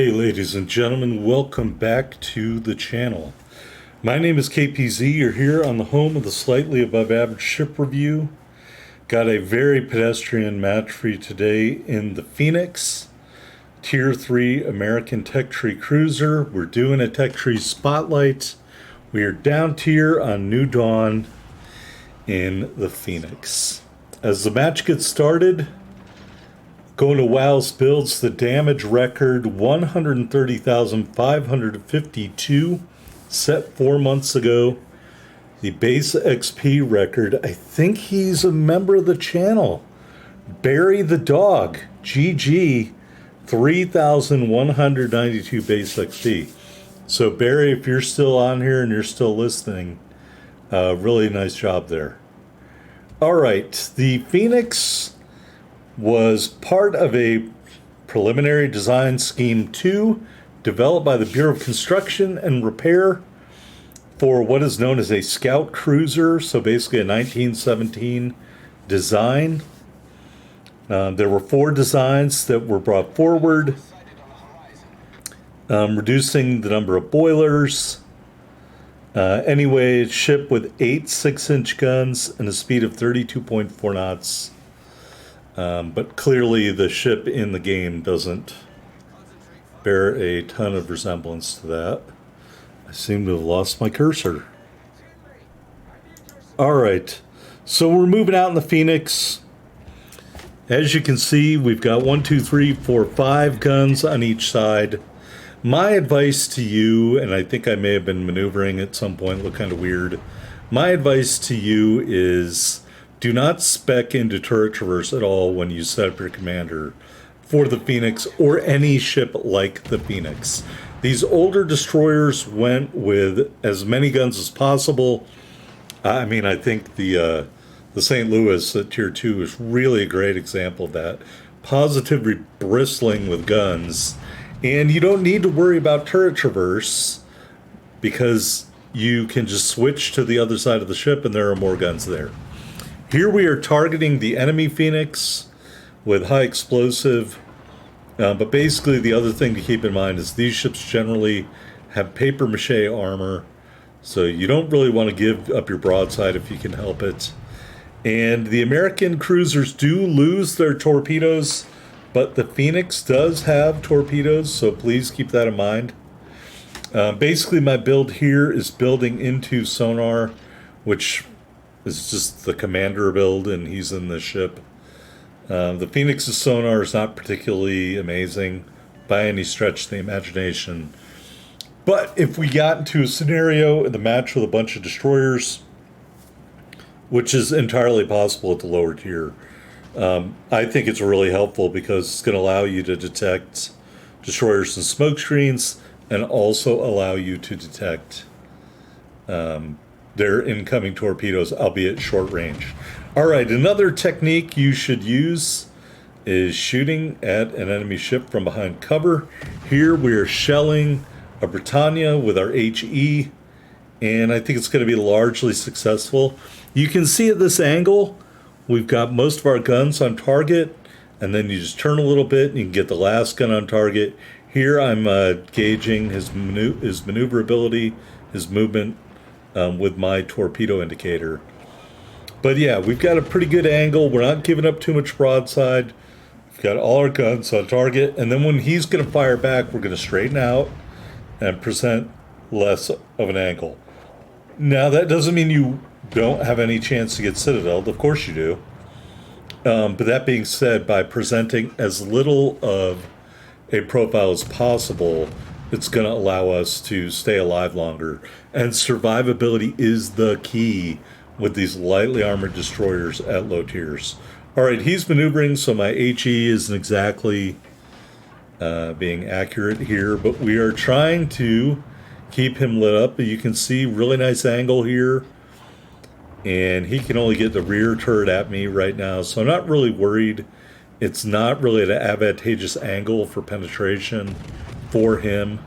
Hey ladies and gentlemen, welcome back to the channel. My name is KPZ. You're here on the home of the slightly above average ship review. Got a very pedestrian match for you today in the Phoenix Tier 3 American Tech Tree Cruiser. We're doing a Tech Tree Spotlight. We are down tier on New Dawn in the Phoenix. As the match gets started, going to WoW's builds, the damage record 130,552, set 4 months ago. The base XP record, I think he's a member of the channel. Barry the Dog, GG, 3,192 base XP. So Barry, if you're still on here and you're still listening, really nice job there. All right, the Phoenix was part of a preliminary design scheme 2 developed by the Bureau of Construction and Repair for what is known as a scout cruiser, so basically a 1917 design. There were 4 designs that were brought forward, reducing the number of boilers. Anyway, ship with 8 6-inch guns and a speed of 32.4 knots. But clearly the ship in the game doesn't bear a ton of resemblance to that. I seem to have lost my cursor. Alright, so we're moving out in the Phoenix. As you can see, we've got 1, 2, 3, 4, 5 guns on each side. My advice to you, and I think I may have been maneuvering at some point, look kind of weird. My advice to you is do not spec into turret traverse at all when you set up your commander for the Phoenix or any ship like the Phoenix. These older destroyers went with as many guns as possible. I mean, I think the St. Louis at Tier 2 is really a great example of that. Positively bristling with guns. And you don't need to worry about turret traverse because you can just switch to the other side of the ship and there are more guns there. Here we are targeting the enemy Phoenix with high explosive, but basically the other thing to keep in mind is these ships generally have paper mache armor, so you don't really want to give up your broadside if you can help it. And the American cruisers do lose their torpedoes, but the Phoenix does have torpedoes, so please keep that in mind. Basically my build here is building into sonar, which is just the commander build, and he's in the ship. The Phoenix's sonar is not particularly amazing by any stretch of the imagination. But if we got into a scenario in the match with a bunch of destroyers, which is entirely possible at the lower tier, I think it's really helpful because it's going to allow you to detect destroyers and smoke screens and also allow you to detect their incoming torpedoes, albeit short range. All right, another technique you should use is shooting at an enemy ship from behind cover. Here we are shelling a Britannia with our HE, and I think it's going to be largely successful. You can see at this angle, we've got most of our guns on target, and then you just turn a little bit and you can get the last gun on target. Here I'm gauging his maneuverability, his movement, with my torpedo indicator. But yeah, we've got a pretty good angle. We're not giving up too much broadside. We've got all our guns on target. And then when he's going to fire back, we're going to straighten out and present less of an angle. Now, that doesn't mean you don't have any chance to get citadeled. Of course you do. But that being said, by presenting as little of a profile as possible, it's going to allow us to stay alive longer. And survivability is the key with these lightly armored destroyers at low tiers. All right, he's maneuvering, so my HE isn't exactly being accurate here, but we are trying to keep him lit up. You can see really nice angle here, and he can only get the rear turret at me right now, so I'm not really worried. It's not really an advantageous angle for penetration for him.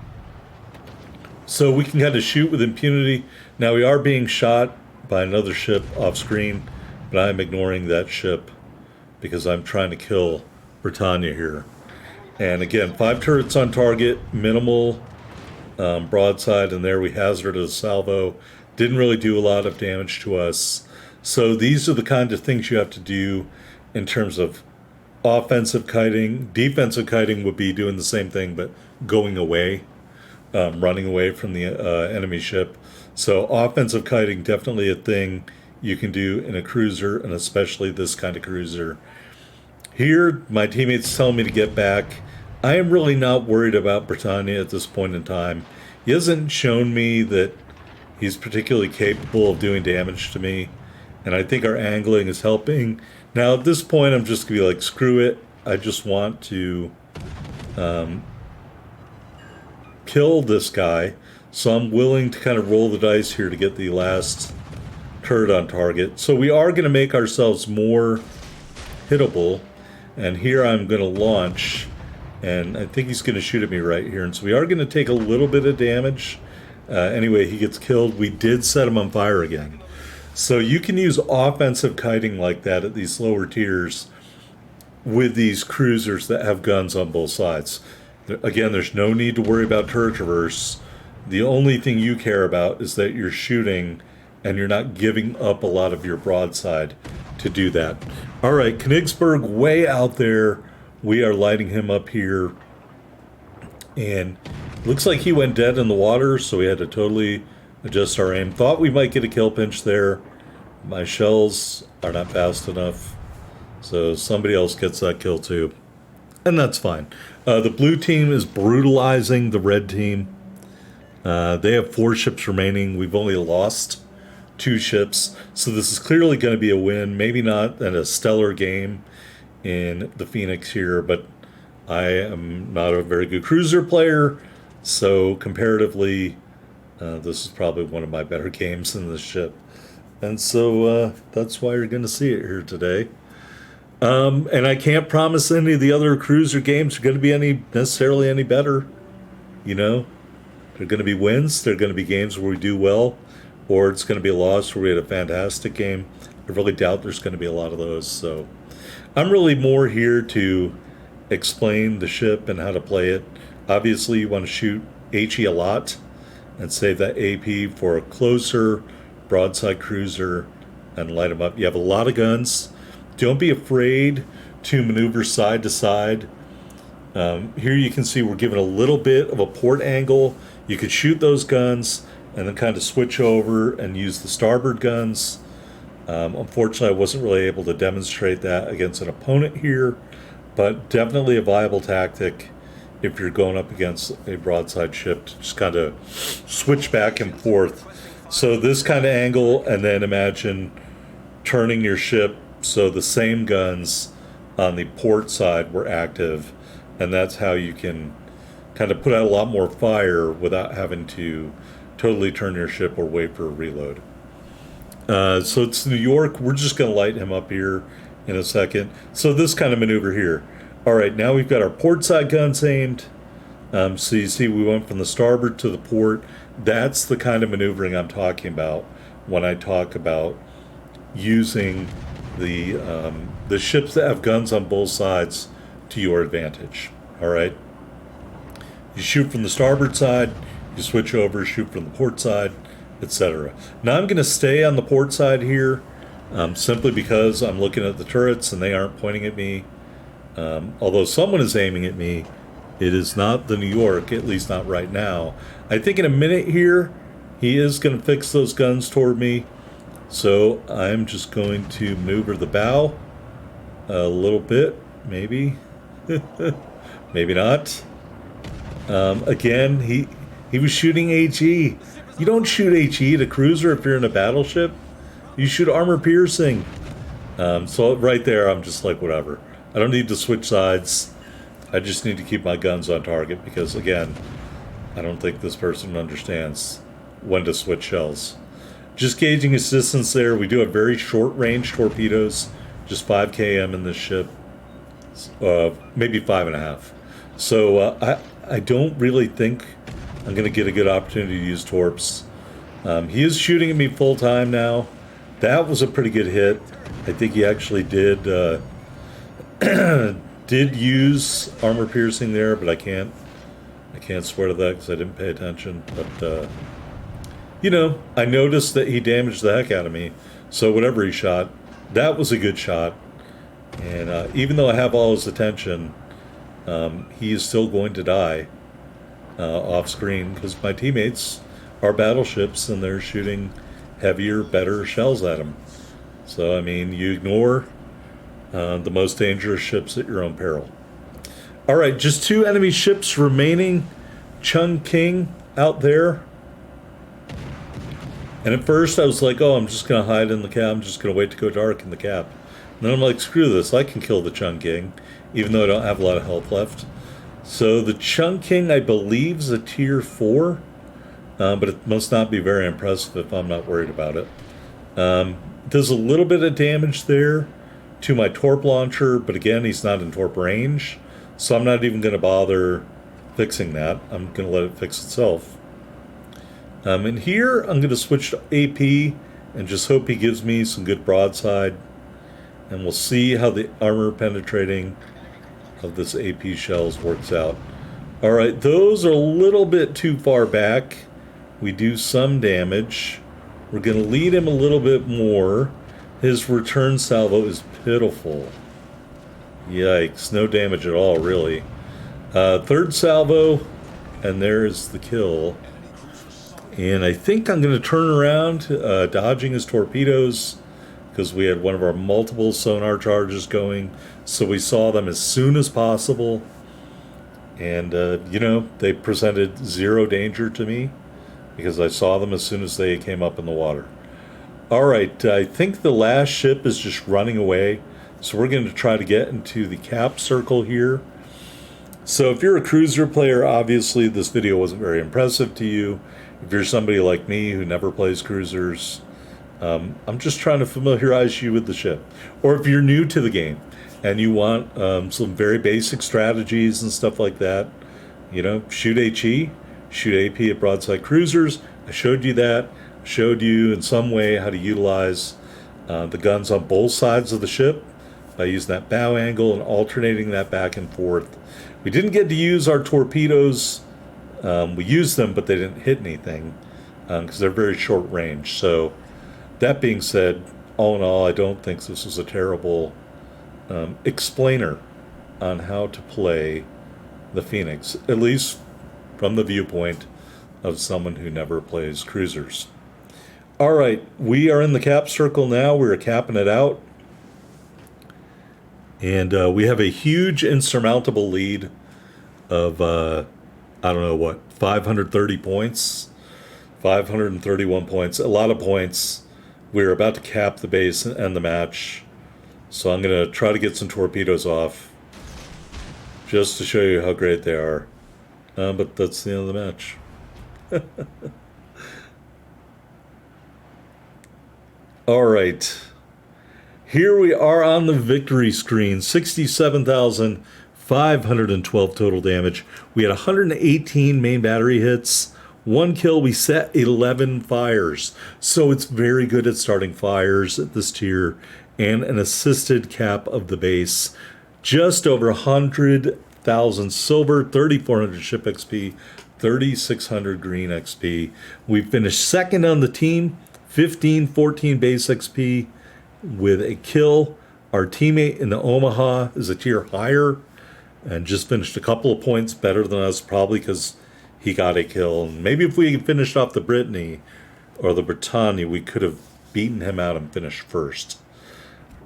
So we can kind of shoot with impunity. Now we are being shot by another ship off screen, but I'm ignoring that ship because I'm trying to kill Britannia here. And again, 5 turrets on target, minimal broadside, and there we hazarded a salvo. Didn't really do a lot of damage to us. So these are the kind of things you have to do in terms of offensive kiting. Defensive kiting would be doing the same thing, but going away, running away from the enemy ship. So offensive kiting, definitely a thing you can do in a cruiser, and especially this kind of cruiser. Here, my teammates tell me to get back. I am really not worried about Britannia at this point in time. He hasn't shown me that he's particularly capable of doing damage to me, and I think our angling is helping. Now, at this point, I'm just going to be like, screw it. I just want to kill this guy, so I'm willing to kind of roll the dice here to get the last turret on target. So we are going to make ourselves more hittable, and here I'm going to launch, and I think he's going to shoot at me right here, and so we are going to take a little bit of damage. Anyway, he gets killed. We did set him on fire again. So you can use offensive kiting like that at these lower tiers with these cruisers that have guns on both sides. Again, there's no need to worry about turret traverse. The only thing you care about is that you're shooting and you're not giving up a lot of your broadside to do that. All right, Königsberg way out there. We are lighting him up here. And looks like he went dead in the water, so we had to totally adjust our aim. Thought we might get a kill pinch there. My shells are not fast enough, so somebody else gets that kill too. And that's fine. The blue team is brutalizing the red team. They have 4 ships remaining. We've only lost 2 ships, so this is clearly going to be a win. Maybe not in a stellar game in the Phoenix here, but I am not a very good cruiser player, so comparatively, this is probably one of my better games in this ship. And so that's why you're going to see it here today. And I can't promise any of the other cruiser games are going to be necessarily any better. You know, they're going to be wins. They're going to be games where we do well, or it's going to be a loss where we had a fantastic game. I really doubt there's going to be a lot of those. So I'm really more here to explain the ship and how to play it. Obviously, you want to shoot HE a lot and save that AP for a closer broadside cruiser and light them up. You have a lot of guns. Don't be afraid to maneuver side to side. Here you can see we're given a little bit of a port angle. You could shoot those guns and then kind of switch over and use the starboard guns. Unfortunately, I wasn't really able to demonstrate that against an opponent here, but definitely a viable tactic if you're going up against a broadside ship to just kind of switch back and forth. So this kind of angle, and then imagine turning your ship so the same guns on the port side were active, and that's how you can kind of put out a lot more fire without having to totally turn your ship or wait for a reload. So it's New York. We're just going to light him up here in a second. So this kind of maneuver here. All right, now we've got our port side guns aimed. So you see we went from the starboard to the port. That's the kind of maneuvering I'm talking about when I talk about using the ships that have guns on both sides to your advantage. All right. You shoot from the starboard side, you switch over, shoot from the port side, etc. Now I'm going to stay on the port side here, simply because I'm looking at the turrets and they aren't pointing at me. Although someone is aiming at me, it is not the New York, at least not right now. I think in a minute here, he is going to fix those guns toward me. So I'm just going to maneuver the bow a little bit, maybe. Maybe not. Again, he was shooting HE. You don't shoot HE at a cruiser if you're in a battleship. You shoot armor piercing. So right there, I'm just like, whatever. I don't need to switch sides. I just need to keep my guns on target because, again, I don't think this person understands when to switch shells. Just gauging his distance there. We do have very short-range torpedoes, just 5 km in this ship, maybe 5.5. So I don't really think I'm going to get a good opportunity to use torps. He is shooting at me full time now. That was a pretty good hit. I think he actually did did use armor piercing there, but I can't swear to that because I didn't pay attention. But you know, I noticed that he damaged the heck out of me. So whatever he shot, that was a good shot. And even though I have all his attention, he is still going to die off screen because my teammates are battleships and they're shooting heavier, better shells at him. So I mean, you ignore the most dangerous ships at your own peril. All right, just 2 enemy ships remaining. Chung King out there. And at first I was like, oh, I'm just going to hide in the cab. I'm just going to wait to go dark in the cab. And then I'm like, screw this. I can kill the Chung King, even though I don't have a lot of health left. So the Chung King, I believe, is a tier 4. But it must not be very impressive if I'm not worried about it. Does a little bit of damage there to my torp launcher, but again, he's not in torp range. So I'm not even going to bother fixing that. I'm going to let it fix itself. And here, I'm going to switch to AP and just hope he gives me some good broadside. And we'll see how the armor penetrating of this AP shells works out. All right, those are a little bit too far back. We do some damage. We're going to lead him a little bit more. His return salvo is pitiful. Yikes, no damage at all, really. Third salvo, and there's the kill. And I think I'm going to turn around, dodging his torpedoes, because we had one of our multiple sonar charges going, so we saw them as soon as possible. And, you know, they presented 0 danger to me, because I saw them as soon as they came up in the water. All right, I think the last ship is just running away, so we're going to try to get into the cap circle here. So if you're a cruiser player, obviously this video wasn't very impressive to you. If you're somebody like me who never plays cruisers, I'm just trying to familiarize you with the ship. Or if you're new to the game and you want some very basic strategies and stuff like that, you know, shoot HE, shoot AP at broadside cruisers. I showed you that. I showed you in some way how to utilize the guns on both sides of the ship by using that bow angle and alternating that back and forth. We didn't get to use our torpedoes. We used them, but they didn't hit anything because they're very short range. So that being said, all in all, I don't think this was a terrible explainer on how to play the Phoenix, at least from the viewpoint of someone who never plays cruisers. All right, we are in the cap circle now. We're capping it out. And we have a huge insurmountable lead of, I don't know what, 530 points, 531 points, a lot of points. We're about to cap the base and end the match. So I'm going to try to get some torpedoes off just to show you how great they are. But that's the end of the match. All right. Here we are on the victory screen. 67,512 total damage. We had 118 main battery hits. 1 kill. We set 11 fires. So it's very good at starting fires at this tier. And an assisted cap of the base. Just over 100,000 silver, 3,400 ship XP, 3,600 green XP. We finished second on the team, 1514 base XP with a kill. Our teammate in the Omaha is a tier higher and just finished a couple of points better than us, probably because he got a kill. And maybe if we had finished off the Brittany or the Britannia, we could have beaten him out and finished first.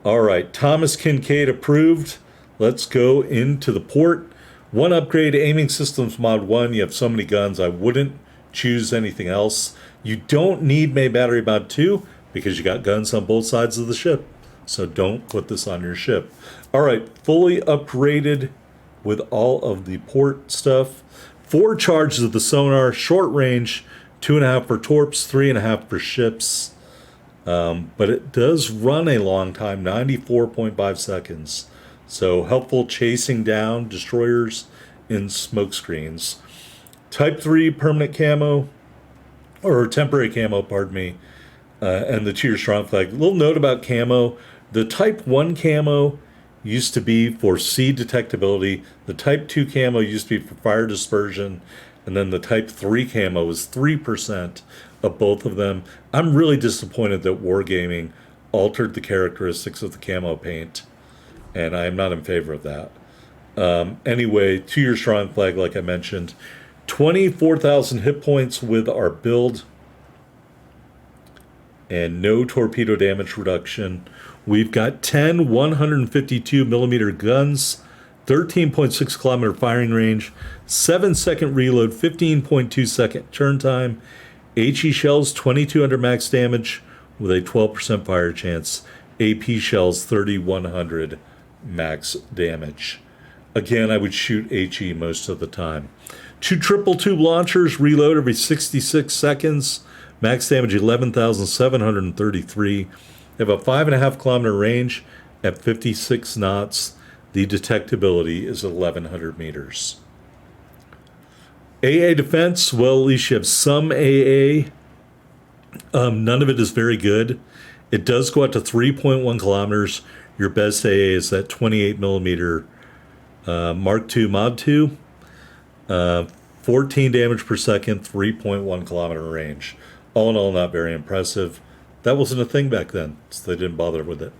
All right, Thomas Kincaid approved. Let's go into the port. 1 upgrade, aiming systems mod 1. You have so many guns, I wouldn't choose anything else. You don't need main battery mod 2 because you got guns on both sides of the ship. So don't put this on your ship. All right, fully upgraded with all of the port stuff. 4 charges of the sonar, short range, 2.5 for torps, 3.5 for ships. But it does run a long time, 94.5 seconds. So helpful chasing down destroyers in smoke screens. Type 3 permanent camo, or temporary camo, pardon me, and the tier strong flag. Little note about camo. The Type 1 camo used to be for sea detectability. The Type 2 camo used to be for fire dispersion. And then the Type 3 camo was 3% of both of them. I'm really disappointed that Wargaming altered the characteristics of the camo paint. And I am not in favor of that. Anyway, 2-year strong flag, like I mentioned. 24,000 hit points with our build. And no torpedo damage reduction. We've got 10 152 millimeter guns, 13.6 kilometer firing range, 7-second reload, 15.2 second turn time, HE shells 2200 max damage with a 12% fire chance, AP shells 3100 max damage. Again, I would shoot HE most of the time. 2 triple tube launchers reload every 66 seconds. Max damage 11,733. They have a 5.5 kilometer range at 56 knots. The detectability is 1,100 meters. AA defense, well, at least you have some AA. None of it is very good. It does go out to 3.1 kilometers. Your best AA is that 28 millimeter Mark II Mod 2. 14 damage per second, 3.1 kilometer range. All in all, not very impressive. That wasn't a thing back then, so they didn't bother with it.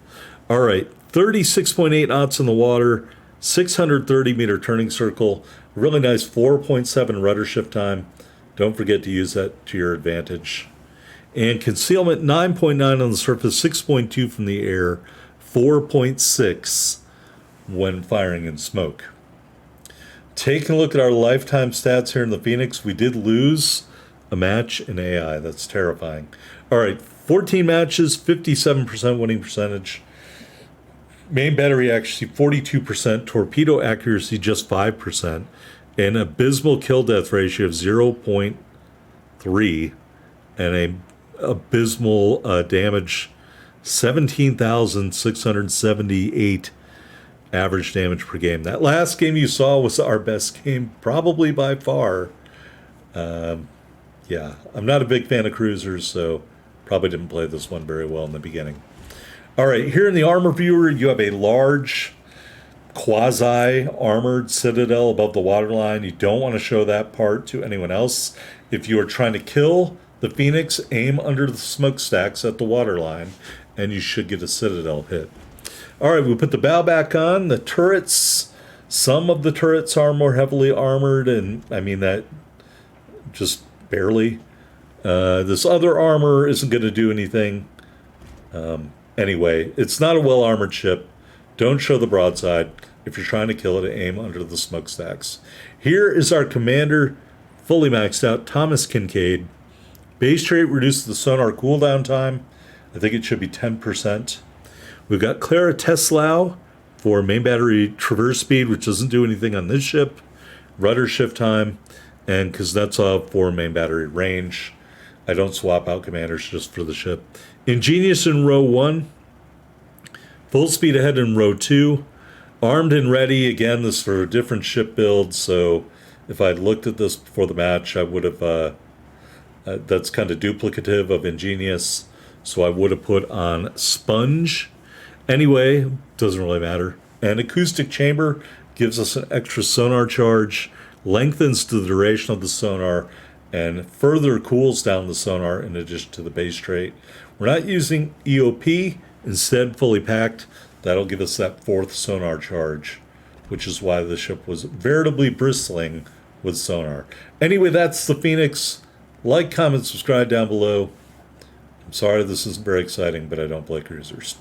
All right, 36.8 knots in the water, 630 meter turning circle, really nice 4.7 rudder shift time. Don't forget to use that to your advantage. And concealment 9.9 on the surface, 6.2 from the air, 4.6 when firing in smoke. Taking a look at our lifetime stats here in the Phoenix, we did lose a match in AI. That's terrifying. All right, 14 matches, 57% winning percentage. Main battery accuracy, 42%. Torpedo accuracy, just 5%. An abysmal kill-death ratio of 0.3. And a abysmal damage, 17,678 average damage per game. That last game you saw was our best game, probably by far. Yeah, I'm not a big fan of cruisers, so probably didn't play this one very well in the beginning. All right, here in the armor viewer, you have a large quasi-armored citadel above the waterline. You don't want to show that part to anyone else. If you are trying to kill the Phoenix, aim under the smokestacks at the waterline, and you should get a citadel hit. All right, we put the bow back on. The turrets, some of the turrets are more heavily armored, and I mean that just barely. This other armor isn't going to do anything. Anyway, it's not a well-armored ship. Don't show the broadside. If you're trying to kill it, aim under the smokestacks. Here is our commander, fully maxed out, Thomas Kincaid. Base trait reduces the sonar cooldown time. I think it should be 10%. We've got Clara Teslau for main battery traverse speed, which doesn't do anything on this ship. Rudder shift time. And Kuznetsov for main battery range. I don't swap out commanders just for the ship. Ingenious in row 1. Full speed ahead in row 2. Armed and ready. Again, this is for a different ship build, so if I'd looked at this before the match, I would have... that's kind of duplicative of Ingenious, so I would have put on Sponge. Anyway, doesn't really matter. And acoustic chamber gives us an extra sonar charge, lengthens the duration of the sonar, and further cools down the sonar in addition to the base trait. We're not using EOP, instead fully packed. That'll give us that 4th sonar charge, which is why the ship was veritably bristling with sonar. Anyway, that's the Phoenix. Like, comment, subscribe down below. I'm sorry this isn't very exciting, but I don't play cruisers.